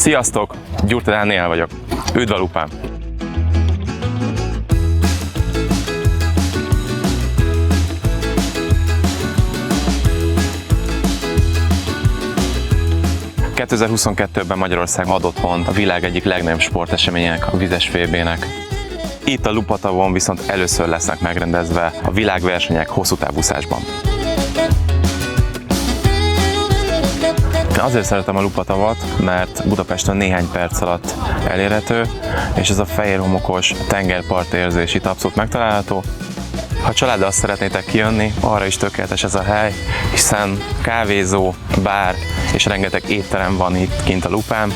Sziasztok! Gyurta Dániel vagyok. Üdv a lupán! ...2022-ben Magyarország adott otthont a világ egyik legnagyobb sporteseményének, a vizes VB-nek. Itt a Lupatavon viszont először lesznek megrendezve a világversenyek hosszú távúszásban. Azért szeretem a Lupatavat, mert Budapesten néhány perc alatt elérhető, és ez a fehér homokos tengerpart érzés itt abszolút megtalálható. Ha családdal szeretnétek kijönni, arra is tökéletes ez a hely, hiszen kávézó, bár és rengeteg étterem van itt kint a Lupán,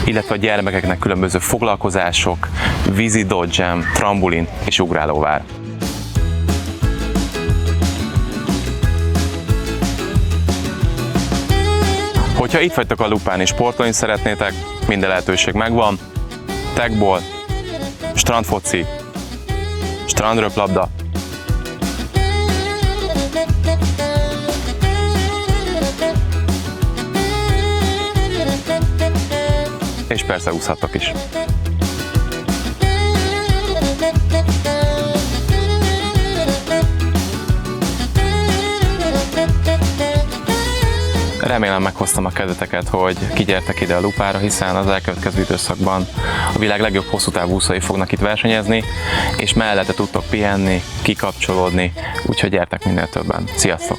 illetve a gyermekeknek különböző foglalkozások, vízi dodgem, trambulin és ugrálóvár. Hogyha itt vagytok a Lupán és sportolni szeretnétek, minden lehetőség megvan. Tagból, strandfoci, strandröplabda, és persze úszhattok is. Remélem meghoztam a kedveteket, hogy kigyertek ide a Lupára, hiszen az elkövetkező időszakban a világ legjobb hosszú távú úszói fognak itt versenyezni, és mellette tudtok pihenni, kikapcsolódni, úgyhogy gyertek minél többen. Sziasztok!